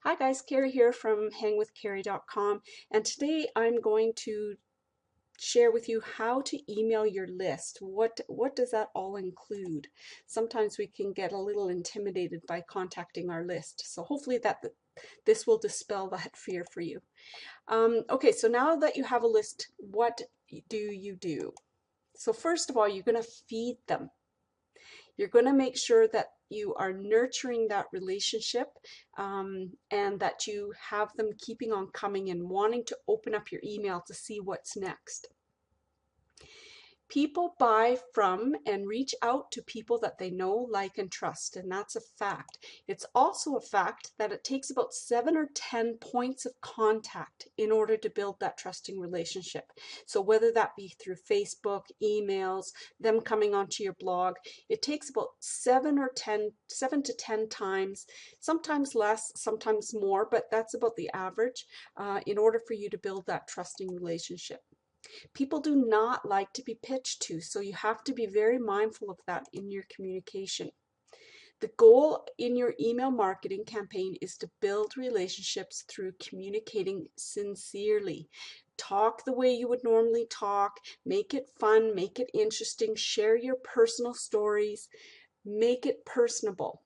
Hi guys, Carrie here from hangwithcarrie.com, and today I'm going to share with you how to email your list. What does that all include? Sometimes we can get a little intimidated by contacting our list, so hopefully this will dispel that fear for you. Okay, so now that you have a list, what do you do? So first of all, you're going to feed them. You're going to make sure that you are nurturing that relationship, and that you have them keeping on coming and wanting to open up your email to see what's next. People buy from and reach out to people that they know, like, and trust, and that's a fact. It's also a fact that it takes about 7 or 10 points of contact in order to build that trusting relationship. So whether that be through Facebook, emails, them coming onto your blog, it takes about 7 to 10 times, sometimes less, sometimes more, but that's about the average, in order for you to build that trusting relationship. People do not like to be pitched to, so you have to be very mindful of that in your communication. The goal in your email marketing campaign is to build relationships through communicating sincerely. Talk the way you would normally talk, make it fun, make it interesting, share your personal stories, make it personable.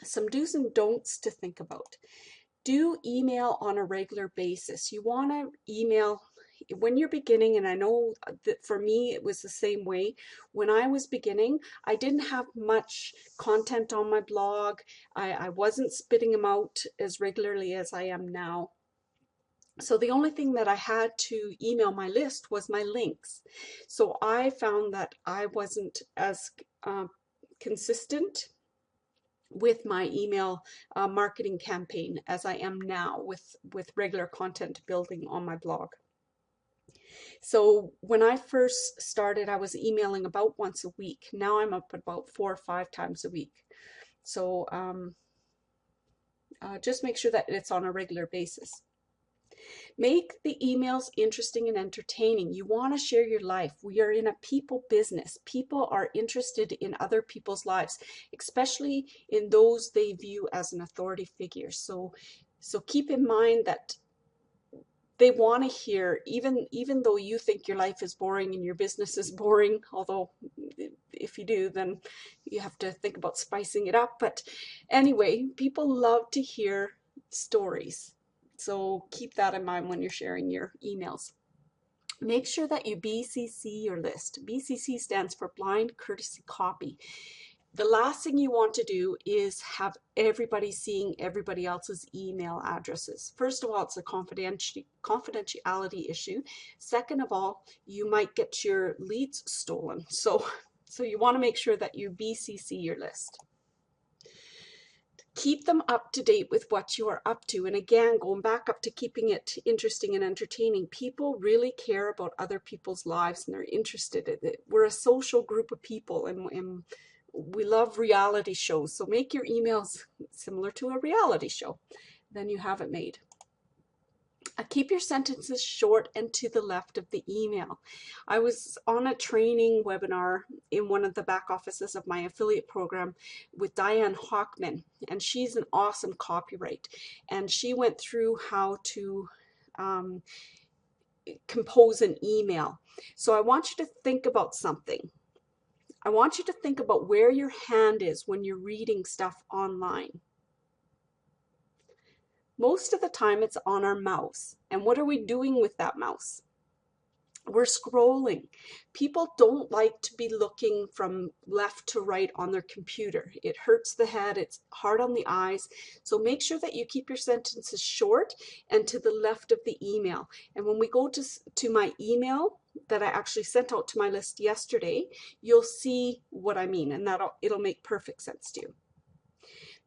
Some do's and don'ts to think about. Do email on a regular basis. You want to email when you're beginning, and I know that for me it was the same way. When I was beginning, I didn't have much content on my blog. I wasn't spitting them out as regularly as I am now. So the only thing that I had to email my list was my links. So I found that I wasn't as consistent with my email marketing campaign as I am now with regular content building on my blog. So when I first started, I was emailing about once a week. Now I'm up about 4 or 5 times a week. So just make sure that it's on a regular basis. Make the emails interesting and entertaining. You want to share your life. We are in a people business. People are interested in other people's lives, especially in those they view as an authority figure. So keep in mind that they want to hear, even though you think your life is boring and your business is boring, although if you do, then you have to think about spicing it up. But anyway, people love to hear stories. So keep that in mind when you're sharing your emails. Make sure that you BCC your list. BCC stands for Blind Courtesy Copy. The last thing you want to do is have everybody seeing everybody else's email addresses. First of all, it's a confidentiality issue. Second of all, you might get your leads stolen. So you want to make sure that you BCC your list. Keep them up to date with what you are up to. And again, going back up to keeping it interesting and entertaining, people really care about other people's lives and they're interested in it. We're a social group of people, and we love reality shows. So make your emails similar to a reality show. Then you have it made. Keep your sentences short and to the left of the email. I was on a training webinar in one of the back offices of my affiliate program with Diane Hockman, and she's an awesome copyright. And she went through how to compose an email. So I want you to think about something. I want you to think about where your hand is when you're reading stuff online. Most of the time it's on our mouse. And what are we doing with that mouse? We're scrolling. People don't like to be looking from left to right on their computer. It hurts the head, it's hard on the eyes. So make sure that you keep your sentences short and to the left of the email. And when we go to my email that I actually sent out to my list yesterday, you'll see what I mean, and it'll make perfect sense to you.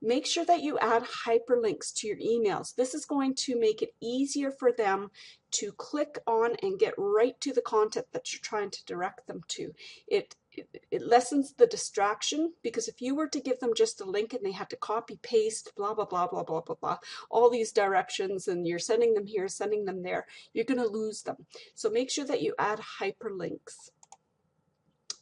Make sure that you add hyperlinks to your emails. This is going to make it easier for them to click on and get right to the content that you're trying to direct them to. It lessens the distraction, because if you were to give them just a link and they had to copy paste blah blah blah blah blah blah blah all these directions, and you're sending them here, sending them there, you're going to lose them. So make sure that you add hyperlinks.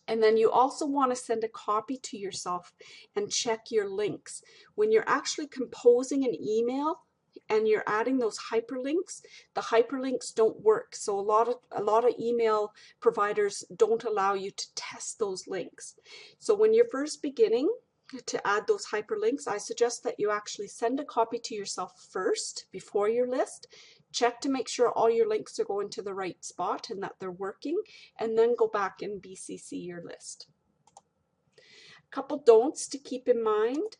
And then you also want to send a copy to yourself and check your links. When you're actually composing an email and you're adding those hyperlinks, the hyperlinks don't work. So a lot of email providers don't allow you to test those links. So when you're first beginning to add those hyperlinks, I suggest that you actually send a copy to yourself first before your list. Check to make sure all your links are going to the right spot and that they're working, and then go back and BCC your list. A couple don'ts to keep in mind.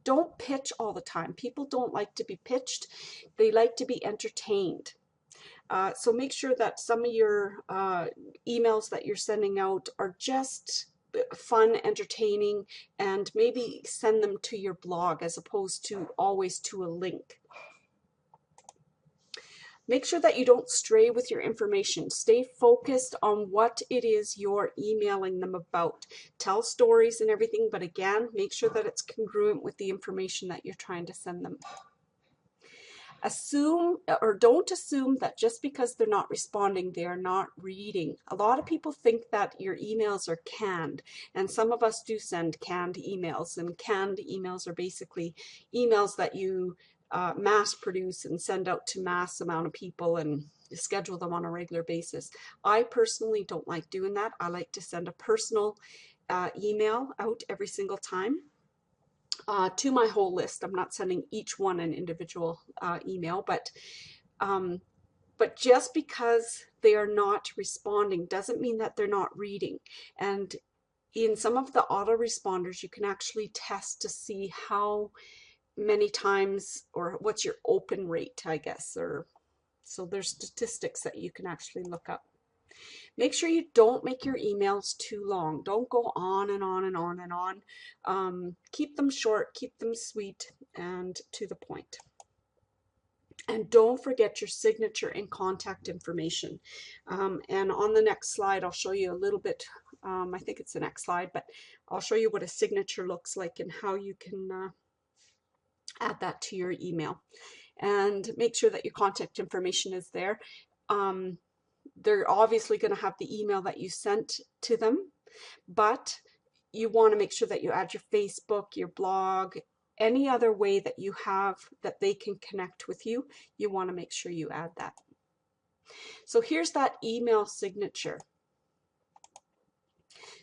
Don't pitch all the time. People don't like to be pitched. They like to be entertained. So make sure that some of your emails that you're sending out are just fun, entertaining, and maybe send them to your blog as opposed to always to a link. Make sure that you don't stray with your information. Stay focused on what it is you're emailing them about. Tell stories and everything, but again, make sure that it's congruent with the information that you're trying to send them. Assume or don't assume that just because they're not responding, they are not reading. A lot of people think that your emails are canned, and some of us do send canned emails, and canned emails are basically emails that you mass produce and send out to mass amount of people and schedule them on a regular basis. I personally don't like doing that. I like to send a personal email out every single time to my whole list. I'm not sending each one an individual email, but just because they are not responding doesn't mean that they're not reading. And in some of the autoresponders, you can actually test to see how many times, or what's your open rate, I guess, or so there's statistics that you can actually look up. Make sure you don't make your emails too long. Don't go on and on and on and on. Keep them short, keep them sweet, and to the point. And don't forget your signature and contact information. And on the next slide, I'll show you a little bit, I think it's the next slide, but I'll show you what a signature looks like and how you can add that to your email. And make sure that your contact information is there. They're obviously going to have the email that you sent to them, but you want to make sure that you add your Facebook, your blog, any other way that you have that they can connect with you. You want to make sure you add that. So here's that email signature.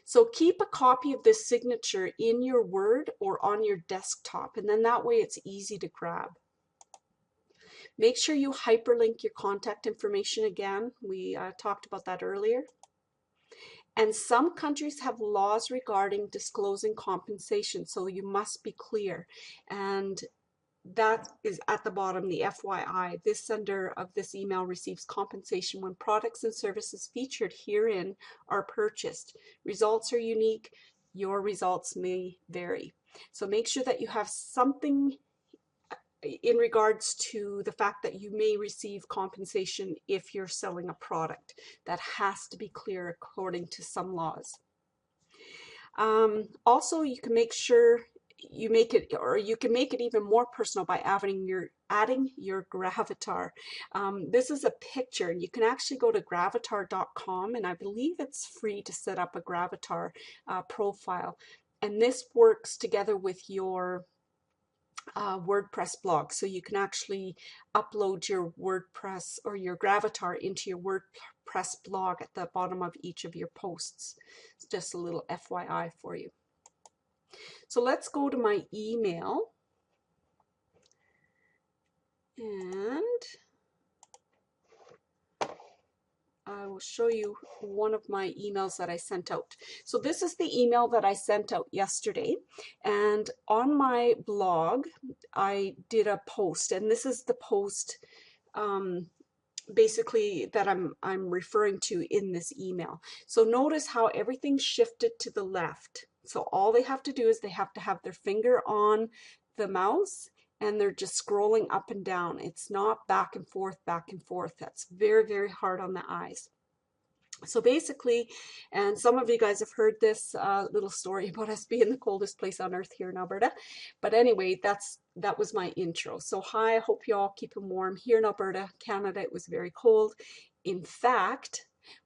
So keep a copy of this signature in your Word or on your desktop, and then that way it's easy to grab. Make sure you hyperlink your contact information again. We talked about that earlier. And some countries have laws regarding disclosing compensation, so you must be clear. And that is at the bottom, the FYI. This sender of this email receives compensation when products and services featured herein are purchased. Results are unique. Your results may vary. So make sure that you have something in regards to the fact that you may receive compensation if you're selling a product. That has to be clear according to some laws. Also, you can make sure you make it, or you can make it even more personal by adding your gravatar. This is a picture. You can actually go to gravatar.com, and I believe it's free to set up a gravatar profile. And this works together with your WordPress blog, so you can actually upload your WordPress or your Gravatar into your WordPress blog at the bottom of each of your posts. It's just a little FYI for you. So let's go to my email, and I will show you one of my emails that I sent out. So this is the email that I sent out yesterday, and on my blog I did a post, and this is the post basically that I'm referring to in this email. So notice how everything shifted to the left. So all they have to do is they have to have their finger on the mouse, and they're just scrolling up and down. It's not back and forth, back and forth. That's very, very hard on the eyes. So basically, and some of you guys have heard this little story about us being the coldest place on earth here in Alberta. But anyway, that was my intro. So hi, I hope you all keeping warm. Here in Alberta, Canada, it was very cold. In fact,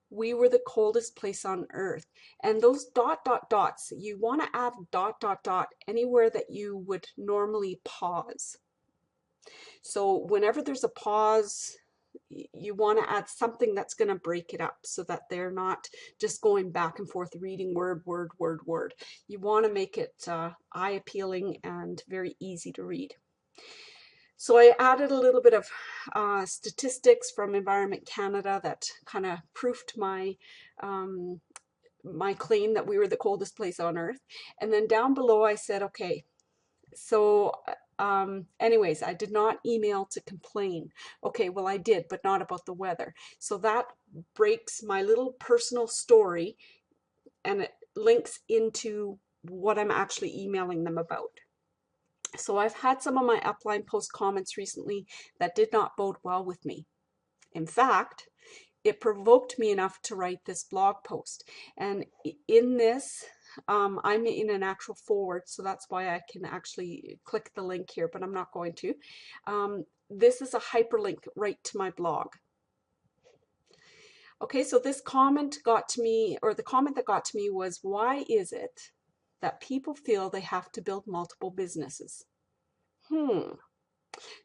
We were the coldest place on earth. And those dot, dot, dots, you want to add dot, dot, dot anywhere that you would normally pause. So whenever there's a pause, you want to add something that's going to break it up so that they're not just going back and forth reading word, word, word, word. You want to make it eye appealing and very easy to read. So I added a little bit of statistics from Environment Canada that kind of proofed my my claim that we were the coldest place on earth. And then down below I said, okay, so anyways, I did not email to complain. Okay, well I did, but not about the weather. So that breaks my little personal story and it links into what I'm actually emailing them about. So I've had some of my upline post comments recently that did not bode well with me. In fact, it provoked me enough to write this blog post. And in this, I'm in an actual forward, so that's why I can actually click the link here, but I'm not going to. This is a hyperlink right to my blog. Okay, so this comment got to me, or the comment that got to me was, why is it that people feel they have to build multiple businesses?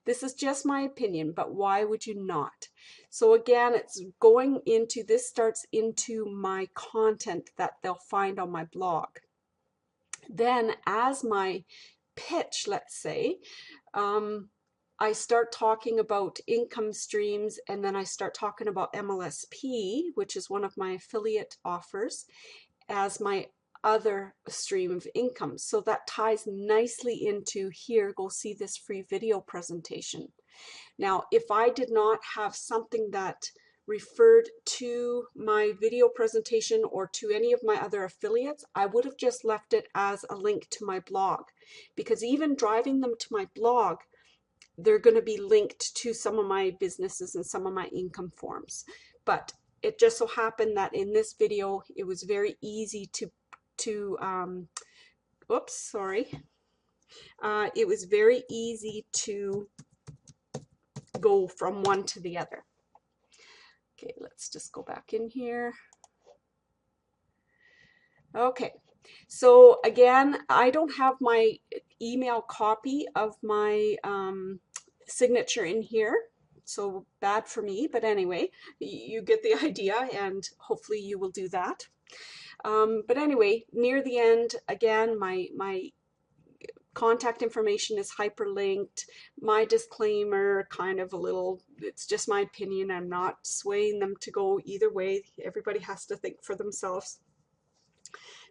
This is just my opinion, but why would you not? So again, it's going into, this starts into my content that they'll find on my blog. Then as my pitch, let's say, I start talking about income streams, and then I start talking about MLSP, which is one of my affiliate offers, as my other stream of income. So that ties nicely into here, go see this free video presentation. Now, if I did not have something that referred to my video presentation or to any of my other affiliates, I would have just left it as a link to my blog, because even driving them to my blog, they're going to be linked to some of my businesses and some of my income forms. But it just so happened that in this video, it was very easy oops, sorry. It was very easy to go from one to the other. Okay, let's just go back in here. Okay, so again, I don't have my email copy of my signature in here, so bad for me, but anyway, you get the idea, and hopefully you will do that. But anyway, near the end, again, my contact information is hyperlinked. My disclaimer, kind of a little, it's just my opinion. I'm not swaying them to go either way. Everybody has to think for themselves.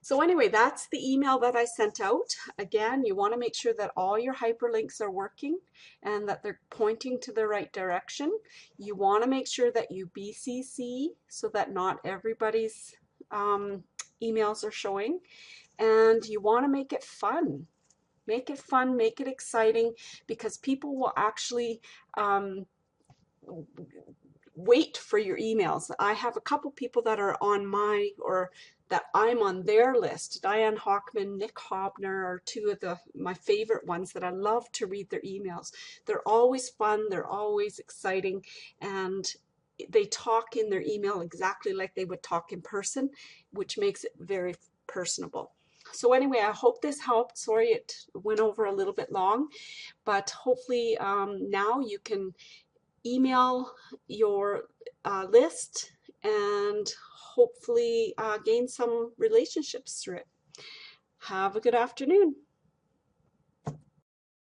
So anyway, that's the email that I sent out. Again, you want to make sure that all your hyperlinks are working and that they're pointing to the right direction. You want to make sure that you BCC so that not everybody's emails are showing. And you want to make it fun. Make it fun, make it exciting, because people will actually wait for your emails. I have a couple people that are on my, or that I'm on their list. Diane Hockman, Nick Hobner are two of my favorite ones that I love to read their emails. They're always fun, they're always exciting, and they talk in their email exactly like they would talk in person, which makes it very personable. So anyway, I hope this helped. Sorry it went over a little bit long, but hopefully now you can email your list and hopefully gain some relationships through it. Have a good afternoon.